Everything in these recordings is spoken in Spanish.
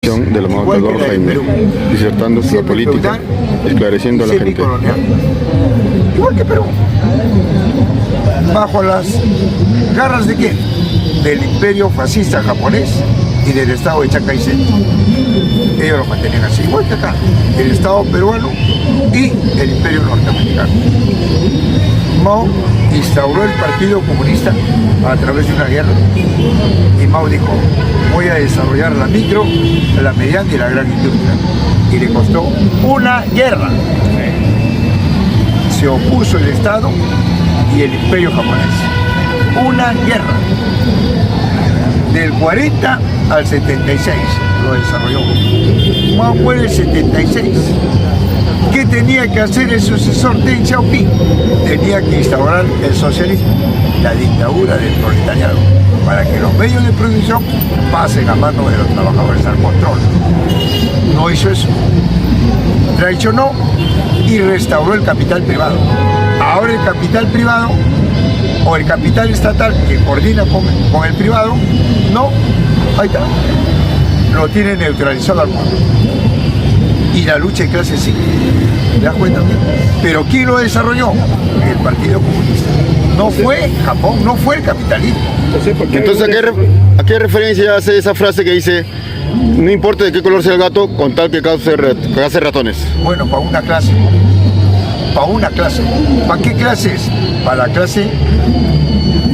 de la mano de Don Jaime, disertando sobre la política, esclareciendo a la gente. Igual que Perú. ¿Bajo las garras de quién? Del imperio fascista japonés y del estado de Chiang Kai-shek. Ellos lo mantenían así, igual que acá, el estado peruano y el imperio norteamericano. Mao instauró el Partido Comunista a través de una guerra y Mao dijo: voy a desarrollar la micro, la mediana y la gran industria, y le costó una guerra. Se opuso el Estado y el imperio japonés, una guerra del 40 al 76 lo desarrolló. Mao muere en el 76. ¿Qué tenía que hacer el sucesor Deng Xiaoping? Tenía que instaurar el socialismo, la dictadura del proletariado, para que los medios de producción pasen a manos de los trabajadores al control. No hizo eso. Traicionó y restauró el capital privado. Ahora el capital privado o el capital estatal que coordina con el privado, no, ahí está, lo tiene neutralizado al mundo. Y la lucha de clases sí, ¿te das cuenta? Pero ¿quién lo desarrolló? El Partido Comunista. No fue Japón, no fue el capitalismo. Entonces, ¿a qué referencia hace esa frase que dice: no importa de qué color sea el gato, con tal que cause ratones? Bueno, para una clase. Para una clase. ¿Para qué clases? Para la clase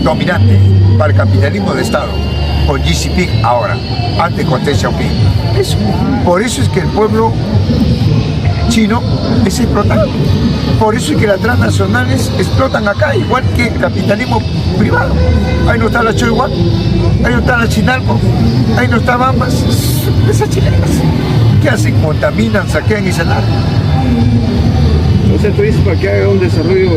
dominante, para el capitalismo de Estado, con Xi Jinping ahora, antes con Deng Xiaoping. Eso. Por eso es que el pueblo chino es explotado. Por eso es que las transnacionales explotan acá, igual que el capitalismo privado. Ahí no está la Choyguan, ahí no está la Chinalco, ahí no está Bambas. Esas chilenas, ¿qué hacen? Contaminan, saquean y se largan. O sea, tú dices, para que haga un desarrollo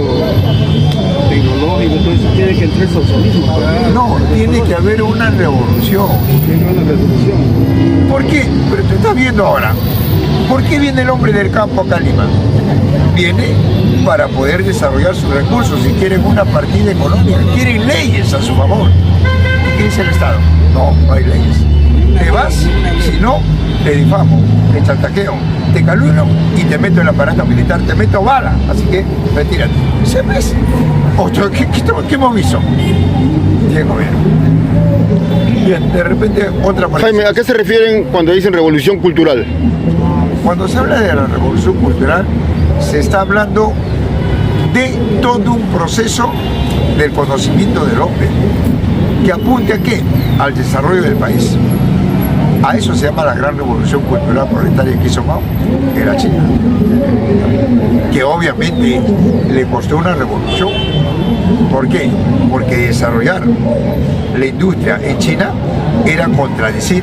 tecnológico, entonces tiene que entrar el socialismo. No, tiene que haber una revolución. Tiene una revolución. ¿Por qué? Pero tú estás viendo ahora. ¿Por qué viene el hombre del campo acá a Lima? Viene para poder desarrollar sus recursos y quieren una partida económica, quieren leyes a su favor. ¿Y qué dice el Estado? No, no hay leyes. Te vas, si no, te difamo, te chantaqueo, te calumnio y te meto en la aparato militar, te meto bala, así que retírate. ¿Se ves? ¿Qué hemos visto? Bien, gobierno. Bien, de repente otra partida. Jaime, ¿a qué se refieren cuando dicen revolución cultural? Cuando se habla de la revolución cultural, se está hablando de todo un proceso del conocimiento del hombre, que apunte a qué? Al desarrollo del país. A eso se llama la gran revolución cultural proletaria que hizo Mao, que era China, que obviamente le costó una revolución. ¿Por qué? Porque desarrollar la industria en China era contradecir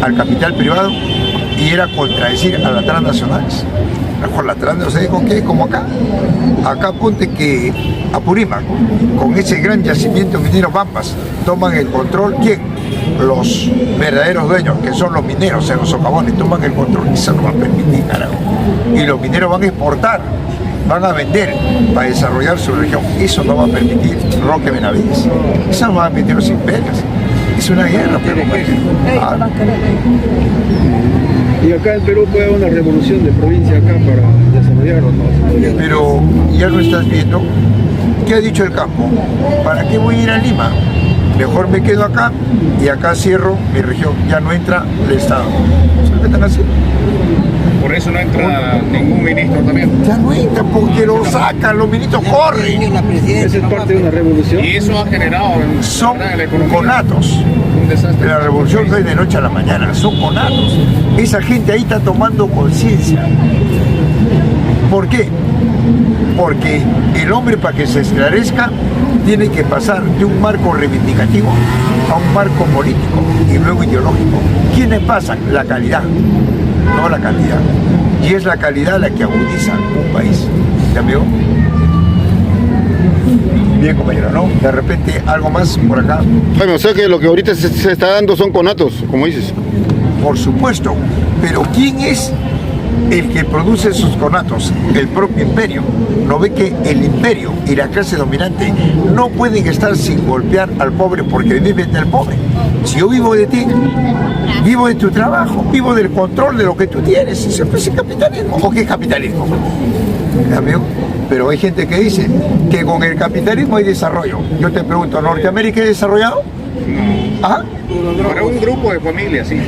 al capital privado y era contradecir a las transnacionales. Con las transnacionales, ¿con qué? Como acá. Acá ponte que Apurímac, con ese gran yacimiento minero Pampas, toman el control. ¿Quién? Los verdaderos dueños, que son los mineros en los socavones, toman el control. Eso no va a permitir, carajo. Y los mineros van a exportar, van a vender para desarrollar su región. Eso no va a permitir Roque Benavides. Eso no va a permitir los imperios. Es una guerra, pero Y acá en Perú puede haber una revolución de provincia acá para desarrollar o no. Pero ya lo estás viendo. ¿Qué ha dicho el campo? ¿Para qué voy a ir a Lima? Mejor me quedo acá y acá cierro mi región. Ya no entra el Estado. ¿Sabes qué están haciendo? Por eso no entra ningún ministro también. Ya no entra porque lo sacan, los ministros corren. Esa es parte de una revolución. Y eso ha generado Son la economía conatos. un desastre. La revolución no es de noche a la mañana, son conatos. Esa gente ahí está tomando conciencia. ¿Por qué? Porque el hombre, para que se esclarezca, tiene que pasar de un marco reivindicativo a un marco político y luego ideológico. ¿Quiénes pasan? La calidad, no la cantidad. Y es la calidad la que agudiza un país. ¿Ya veo? Bien, compañero, ¿no? De repente, algo más por acá. Jaime, o sea que lo que ahorita se está dando son conatos, como dices. Por supuesto, pero ¿quién es el que produce sus conatos, el propio imperio, no ve que el imperio y la clase dominante no pueden estar sin golpear al pobre porque viven del pobre. Si yo vivo de ti, vivo de tu trabajo, vivo del control de lo que tú tienes, eso es el capitalismo. ¿O qué es capitalismo? Amigo, pero hay gente que dice que con el capitalismo hay desarrollo. Yo te pregunto, ¿Norteamérica es desarrollado? ¿Ah? Para un grupo de familias, sí.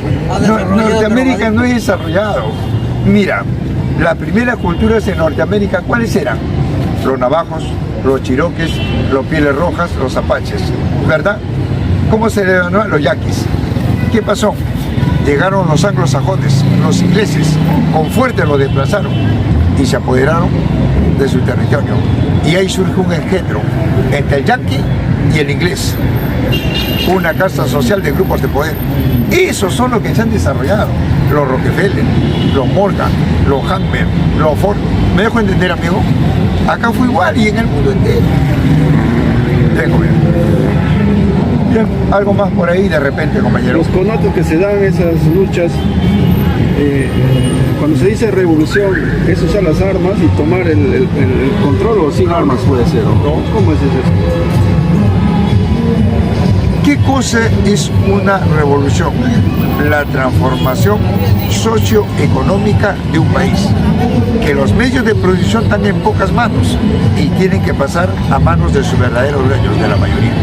Norteamérica no es desarrollado. Mira, las primeras culturas en Norteamérica, ¿cuáles eran? Los navajos, los chiroques, los pieles rojas, los apaches, ¿verdad? ¿Cómo se le denominó? Los yaquis. ¿Qué pasó? Llegaron los anglosajones, los ingleses, con fuerte los desplazaron y se apoderaron de su territorio. Y ahí surge un engendro entre el yaqui y el inglés. Una casta social de grupos de poder. Esos son los que se han desarrollado. Los Rockefeller, los Morgan, los Hammer, los Ford. ¿Me dejo entender, amigo? Acá fue igual y en el mundo entero. Dejo ver. Bien, algo más por ahí de repente, compañero. Los conatos que se dan esas luchas, cuando se dice revolución, es usar las armas y tomar el control, o sin armas puede ser, ¿no? ¿Cómo es eso? ¿Qué cosa es una revolución? La transformación socioeconómica de un país. Que los medios de producción están en pocas manos y tienen que pasar a manos de sus verdaderos dueños, de la mayoría.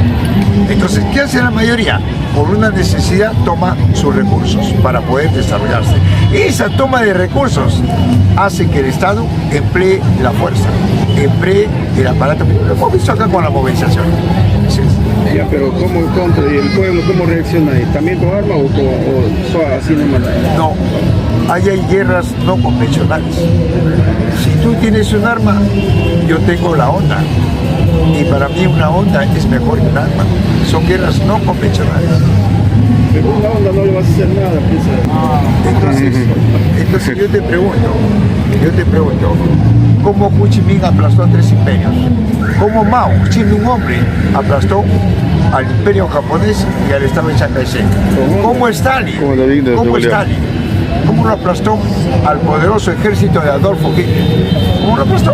Entonces, ¿qué hace la mayoría? Por una necesidad toma sus recursos para poder desarrollarse. Esa toma de recursos hace que el Estado emplee la fuerza, emplee el aparato. Lo hemos visto acá con la movilización. Sí. Ya, pero ¿cómo contra? ¿Y el pueblo cómo reacciona ahí? ¿También con arma o así nomás? No, ahí hay guerras no convencionales. Si tú tienes un arma, yo tengo la onda. Y para mí una onda es mejor que un arma. Son guerras no convencionales. Pero una onda no le vas a hacer nada, piensa. Entonces yo te pregunto, ¿cómo Ho Chi Minh aplastó a 3 imperios? ¿Cómo Mao, siendo un hombre, aplastó al imperio japonés y al estado de Chiang Kai-shek? ¿Cómo Stalin? ¿Cómo lo aplastó al poderoso ejército de Adolfo Hitler? ¿Cómo lo aplastó?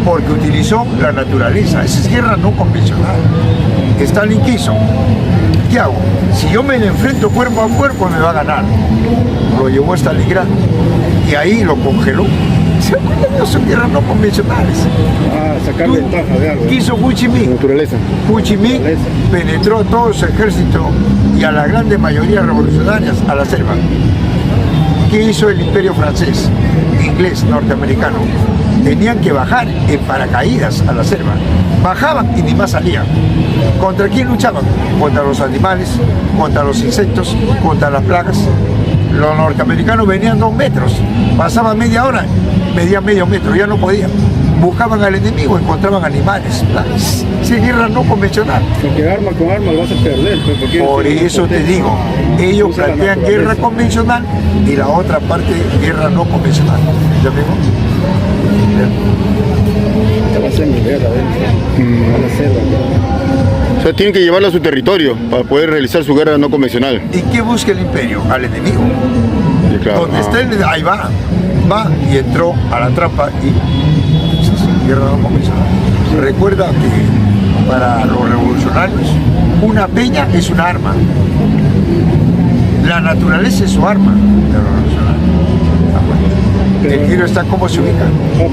Porque utilizó la naturaleza. Esa es guerra no convencional. Stalin quiso. ¿Qué hago? Si yo me le enfrento cuerpo a cuerpo, me va a ganar. Lo llevó a Stalingrado y ahí lo congeló. No son guerras no convencionales. Sacar ventaja de algo. ¿Qué hizo Ho Chi Minh? Naturaleza. Ho Chi Minh penetró todo su ejército y a la grande mayoría revolucionarias a la selva. ¿Qué hizo el imperio francés, inglés, norteamericano? Tenían que bajar en paracaídas a la selva. Bajaban y ni más salían. ¿Contra quién luchaban? Contra los animales, contra los insectos, contra las plagas. Los norteamericanos venían 2 metros, pasaban media hora, medían medio metro, ya no podían. Buscaban al enemigo, encontraban animales. Es guerra no convencional. Porque arma con arma lo vas a perder. Por eso te digo, ellos plantean guerra convencional y la otra parte guerra no convencional. ¿Ya vimos? Se va a hacer mi guerra adentro. Van a hacerlo. O sea, tienen que llevarlo a su territorio para poder realizar su guerra no convencional. ¿Y qué busca el imperio? Al enemigo. Sí, claro. Donde está ahí va y entró a la trampa y guerra no convencional. Recuerda que para los revolucionarios una peña es una arma. La naturaleza es su arma de los revolucionarios. El giro está como se ubica.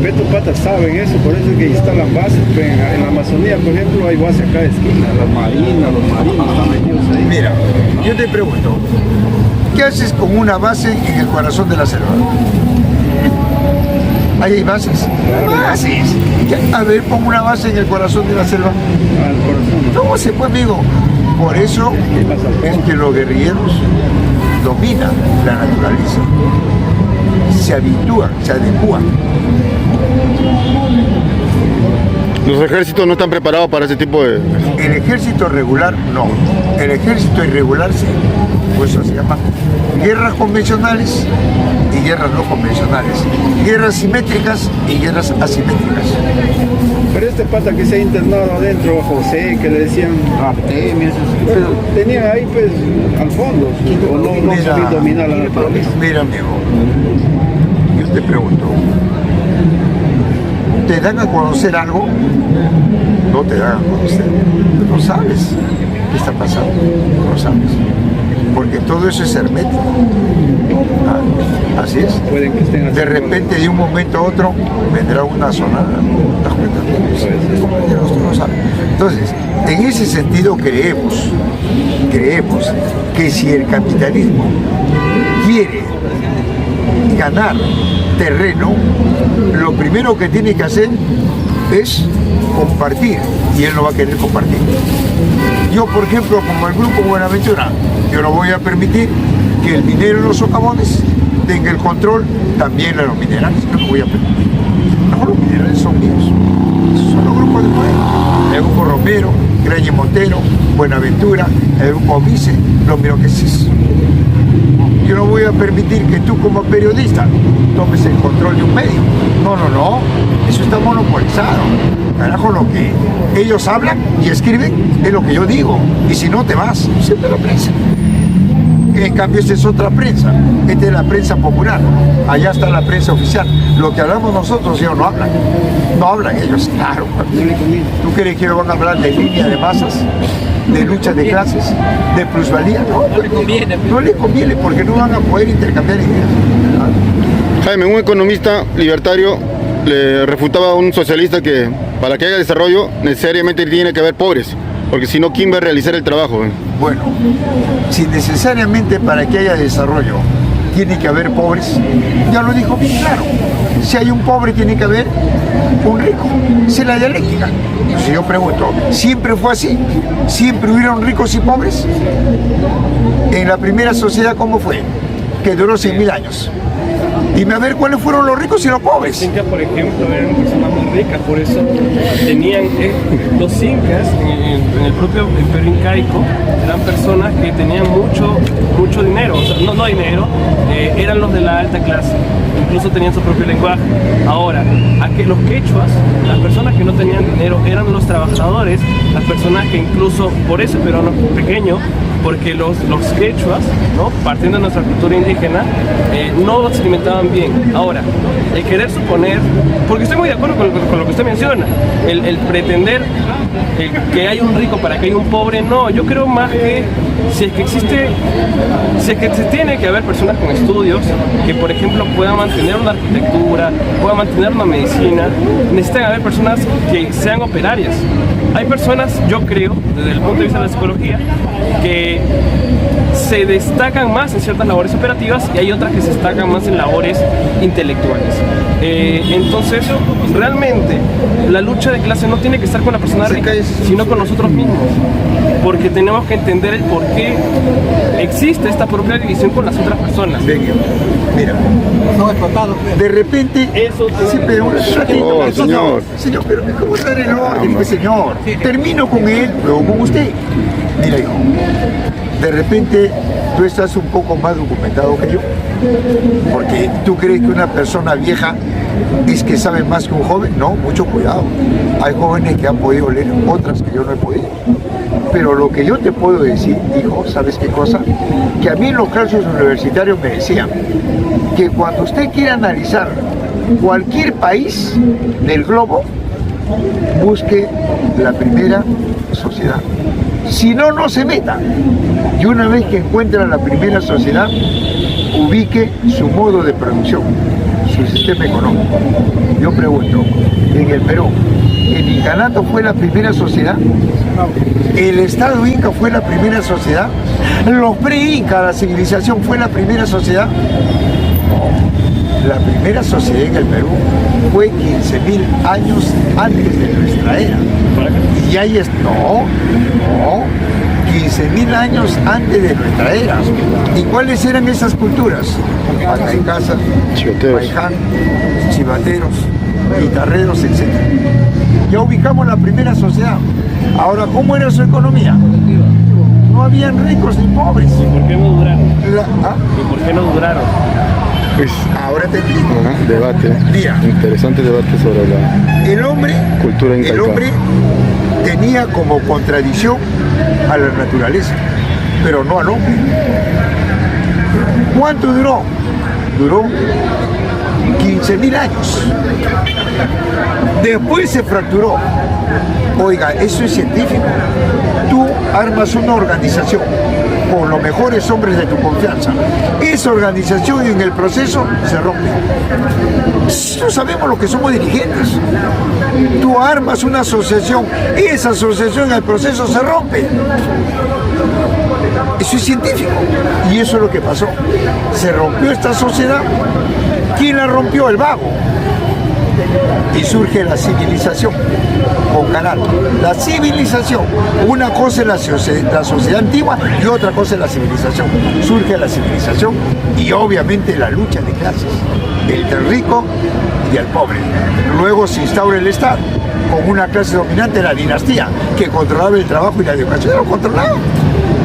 Estos patas saben eso, por eso es que instalan bases. En la Amazonía, por ejemplo, hay bases acá de esquina, las marinas, los marinos están metidos ahí. Mira, yo te pregunto, ¿qué haces con una base en el corazón de la selva? ¿Ahí hay bases? ¡Bases! A ver, pongo una base en el corazón de la selva. Al corazón. ¿Cómo se puede, amigo? Por eso es que los guerrilleros dominan la naturaleza. Se habitúan, se adecúan. Los ejércitos no están preparados para ese tipo de... El ejército regular no. El ejército irregular sí. Por eso se llama guerras convencionales y guerras no convencionales. Guerras simétricas y guerras asimétricas. Pero este pata que se ha internado adentro, José, que le decían Artemio, pero tenían ahí pues al fondo, o no sabían dominar la naturaleza. Mira, amigo, yo te pregunto, ¿te dan a conocer algo? No te dan a conocer. No sabes qué está pasando, no lo sabes. Porque todo eso es hermético. Así es. Pueden que estén De repente, de un momento a otro, vendrá una sonada. ¿Te das cuenta? Tú no sabes. Entonces, en ese sentido creemos que si el capitalismo quiere ganar terreno, lo primero que tiene que hacer es compartir, y él no va a querer compartir. Yo, por ejemplo, como el Grupo Buenaventura, yo no voy a permitir que el minero de los socavones tenga el control también de los minerales. No lo voy a permitir. No, los minerales son míos. Son los grupos de poder. El Grupo Romero, Graña Montero, Buenaventura, el Grupo Vice, lo mío que es eso. Yo no voy a permitir que tú como periodista tomes el control de un medio. No, eso está monopolizado. Carajo, lo que ellos hablan y escriben es lo que yo digo. Y si no te vas, siempre la prensa. En cambio, esta es otra prensa. Esta es la prensa popular. Allá está la prensa oficial. Lo que hablamos nosotros, ellos no hablan. No hablan ellos, claro. ¿Tú crees que ellos van a hablar de línea de masas? De lucha de clases, de plusvalía, no le conviene. No le conviene porque no van a poder intercambiar ideas. Jaime, un economista libertario le refutaba a un socialista que para que haya desarrollo necesariamente tiene que haber pobres, porque si no, ¿quién va a realizar el trabajo? Bueno, si necesariamente para que haya desarrollo tiene que haber pobres, ya lo dijo bien claro. Si hay un pobre tiene que haber un rico. Esa es la dialéctica. Entonces yo pregunto, ¿siempre fue así? ¿Siempre hubieron ricos y pobres? En la primera sociedad, ¿cómo fue? Que duró 100.000 años. Dime a ver cuáles fueron los ricos y los pobres. Los incas, por ejemplo, eran personas muy ricas, por eso tenían los incas en el propio imperio incaico eran personas que tenían mucho dinero, o sea, no dinero, eran los de la alta clase, incluso tenían su propio lenguaje. Ahora, los quechuas, las personas que no tenían dinero, eran los trabajadores, las personas que incluso, por eso el peruano es pequeño, porque los quechuas, ¿no? Partiendo de nuestra cultura indígena, no se alimentaban bien. Ahora, el querer suponer, porque estoy muy de acuerdo con lo que usted menciona, el pretender que hay un rico para que haya un pobre, no, yo creo más que si es que se tiene que haber personas con estudios que, por ejemplo, puedan mantener una arquitectura, puedan mantener una medicina, necesitan haber personas que sean operarias. Hay personas, yo creo, desde el punto de vista de la psicología, que se destacan más en ciertas labores operativas y hay otras que se destacan más en labores intelectuales. Entonces, realmente, la lucha de clase no tiene que estar con la persona rica, sino con nosotros mismos, porque tenemos que entender el por qué existe esta propia división con las otras personas. Venga, mira, de repente, Eso sí, pero un ratito, Oh, señor. Señor, pero ¿cómo está el orden, pues, señor? Termino con él, luego con usted. Mira, hijo, de repente tú estás un poco más documentado que yo, porque tú crees que una persona vieja es que sabe más que un joven. No, mucho cuidado. Hay jóvenes que han podido leer, otras que yo no he podido. Pero lo que yo te puedo decir, hijo, ¿sabes qué cosa? Que a mí en los clases universitarios me decían que cuando usted quiera analizar cualquier país del globo, busque la primera sociedad. Si no, no se meta. Y una vez que encuentra la primera sociedad, ubique su modo de producción, su sistema económico. Yo pregunto, en el Perú, ¿el incanato fue la primera sociedad? ¿El Estado Inca fue la primera sociedad? ¿Los pre-Inca, la civilización, fue la primera sociedad? No. La primera sociedad en el Perú fue 15.000 años antes de nuestra era. Y ahí es, no, 15.000 años antes de nuestra era. ¿Y cuáles eran esas culturas? Pacaicasa, Paiján, chivateros, guitarreros, etc. Ya ubicamos la primera sociedad. Ahora, ¿cómo era su economía? No habían ricos ni pobres. ¿Y por qué no duraron? ¿Ah? ¿Y por qué no duraron? Pues, Ahora te explico. ajá, debate. Mira. Interesante debate sobre la El hombre cultura incaica. El hombre tenía como contradicción a la naturaleza, pero no al hombre. ¿Cuánto duró? Duró 15.000 años. Después se fracturó. Oiga, eso es científico. Tú armas una organización con los mejores hombres de tu confianza. Esa organización en el proceso se rompe. No sabemos lo que somos dirigentes. Tú armas una asociación, esa asociación en el proceso se rompe. Eso es científico. Y eso es lo que pasó. Se rompió esta sociedad. ¿Quién la rompió? El vago. Y surge la civilización con canal. La civilización, una cosa es la sociedad antigua y otra cosa es la civilización. Surge la civilización y obviamente la lucha de clases, del rico y el pobre. Luego se instaura el Estado con una clase dominante, la dinastía, que controlaba el trabajo y la educación, lo controlaba.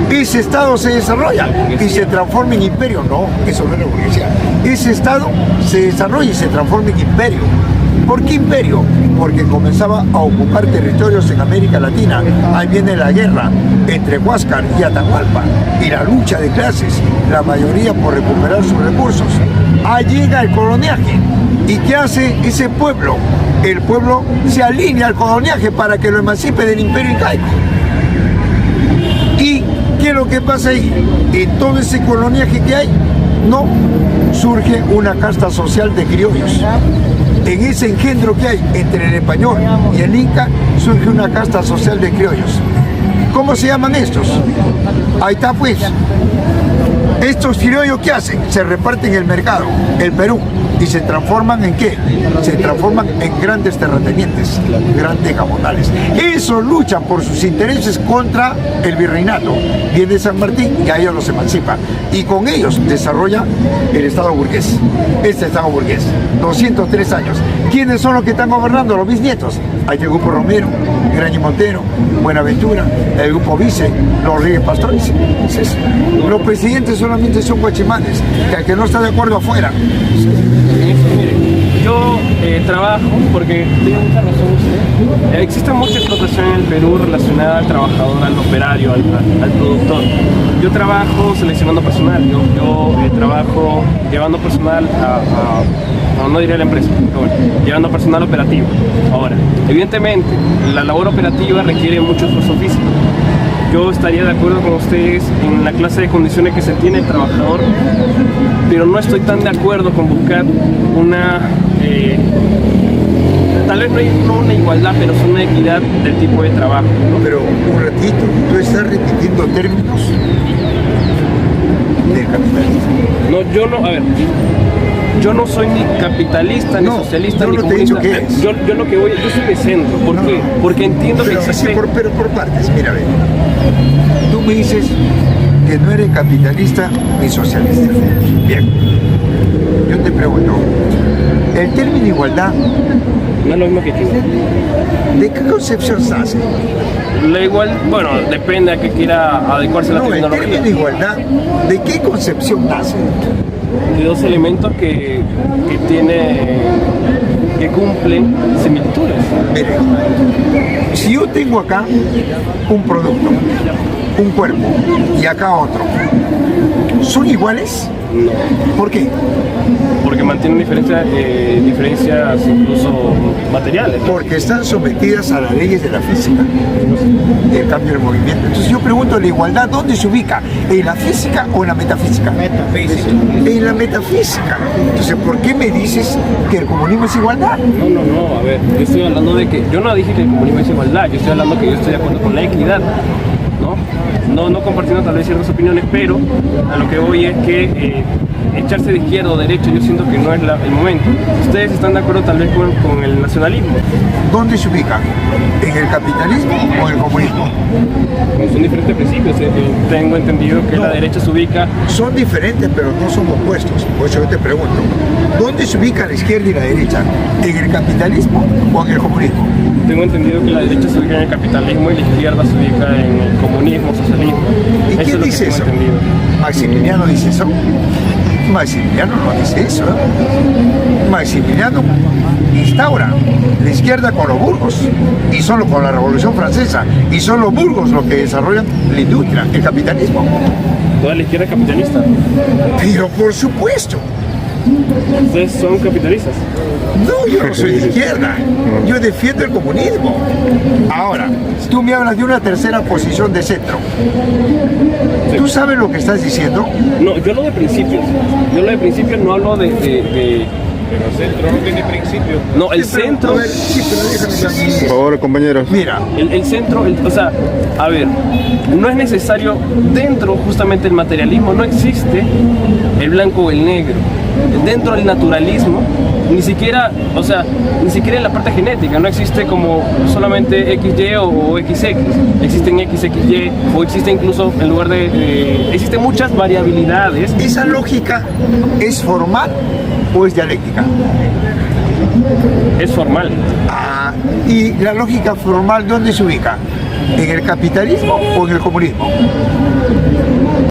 Ese Estado se desarrolla y se transforma en imperio. No, eso no es la burguesía. Ese Estado se desarrolla y se transforma en imperio. ¿Por qué imperio? Porque comenzaba a ocupar territorios en América Latina. Ahí viene la guerra entre Huáscar y Atahualpa y la lucha de clases, la mayoría por recuperar sus recursos. Ahí llega el coloniaje. ¿Y qué hace ese pueblo? El pueblo se alinea al coloniaje para que lo emancipe del imperio incaico. ¿Y qué es lo que pasa ahí? En todo ese coloniaje que hay, no, surge una casta social de criollos. En ese engendro que hay entre el español y el inca, surge una casta social de criollos. ¿Cómo se llaman estos? Ahí está pues. Estos criollos, ¿qué hacen? Se reparten el mercado, el Perú, y se transforman ¿en qué? Se transforman en grandes terratenientes, grandes cabonales. Esos luchan por sus intereses contra el virreinato. Viene San Martín y a ellos los emancipa. Y con ellos desarrolla el Estado burgués. Este Estado burgués. 203 años. ¿Quiénes son los que están gobernando? Los bisnietos. Hay el grupo Romero, Graña y Montero, Buenaventura, el grupo Vice, los Reyes Pastores. Entonces, los presidentes solamente son guachimanes, que al que no está de acuerdo afuera. Mire, yo trabajo porque tiene mucha razón usted. Existe mucha explotación en el Perú relacionada al trabajador, al operario, al productor. Yo trabajo seleccionando personal, yo trabajo llevando personal no diría la empresa, pero bueno, llevando personal operativo. Ahora, evidentemente, la labor operativa requiere mucho esfuerzo físico. Yo estaría de acuerdo con ustedes en la clase de condiciones que se tiene el trabajador, pero no estoy tan de acuerdo con buscar una, tal vez no una igualdad, pero sí una equidad del tipo de trabajo, ¿no? Pero un ratito, tú estás repitiendo términos del capitalismo. No, yo no, a ver, yo no soy ni capitalista, ni socialista, ni no te he comunista. dicho qué es. Yo lo que voy, yo soy de centro. ¿Por qué? Porque entiendo Pero, que existe... sí, pero por partes, mira, ve. Tú me dices que no eres capitalista ni socialista. Bien. Yo te pregunto, el término igualdad, No es lo mismo que tú. ¿de qué concepción se hace? La igual, bueno, depende a que quiera adecuarse a la No, el tecnología. término igualdad, ¿de qué concepción nace? De dos elementos que cumplen similitudes. Mire, si yo tengo acá un producto, un cuerpo, y acá otro, ¿son iguales? No, ¿Por qué? porque mantienen diferencias incluso materiales. Porque están sometidas a las leyes de la física, el cambio del movimiento. Entonces yo pregunto, ¿la igualdad dónde se ubica? ¿En la física o en la metafísica? Metafísica. En la metafísica. Entonces, ¿por qué me dices que el comunismo es igualdad? No, a ver, yo estoy hablando de que, yo no dije que el comunismo es igualdad, yo estoy hablando que yo estoy de acuerdo con la equidad, ¿no? No compartiendo tal vez ciertas opiniones, pero a lo que voy es que echarse de izquierda o derecha yo siento que no es el momento. Ustedes están de acuerdo tal vez con el nacionalismo. ¿Dónde se ubica? ¿En el capitalismo o en el comunismo? Son diferentes principios. Yo tengo entendido que la derecha se ubica... Son diferentes, pero no son opuestos. Por eso yo te pregunto, ¿dónde se ubica la izquierda y la derecha? ¿En el capitalismo o en el comunismo? Tengo entendido que la derecha se ubica en el capitalismo y la izquierda se ubica en el comunismo, socialismo. ¿Y quién dice eso? Entendido. Maximiliano dice eso. Maximiliano no dice eso. Maximiliano instaura la izquierda con los burgos y solo con la Revolución Francesa, y son los burgos los que desarrollan la industria, el capitalismo. Toda la izquierda es capitalista. Pero por supuesto. Ustedes son capitalistas. No, yo no soy de izquierda, yo defiendo el comunismo. Ahora, tú me hablas de una tercera posición de centro. ¿Tú sabes lo que estás diciendo? No, yo lo de principios. Yo lo de principios no hablo de Pero el centro no tiene principio. No, el Sí, pero, centro. a ver, sí, pero déjame también. Por favor, compañeros. Mira, El centro, o sea, a ver, no es necesario, dentro justamente del materialismo no existe el blanco o el negro. Dentro del naturalismo, ni siquiera, o sea, ni siquiera en la parte genética, no existe como solamente XY o XX, existen XXY o existe incluso en lugar existen muchas variabilidades. ¿esa lógica es formal o es dialéctica? Es formal. Ah, ¿y la lógica formal dónde se ubica? ¿En el capitalismo o en el comunismo?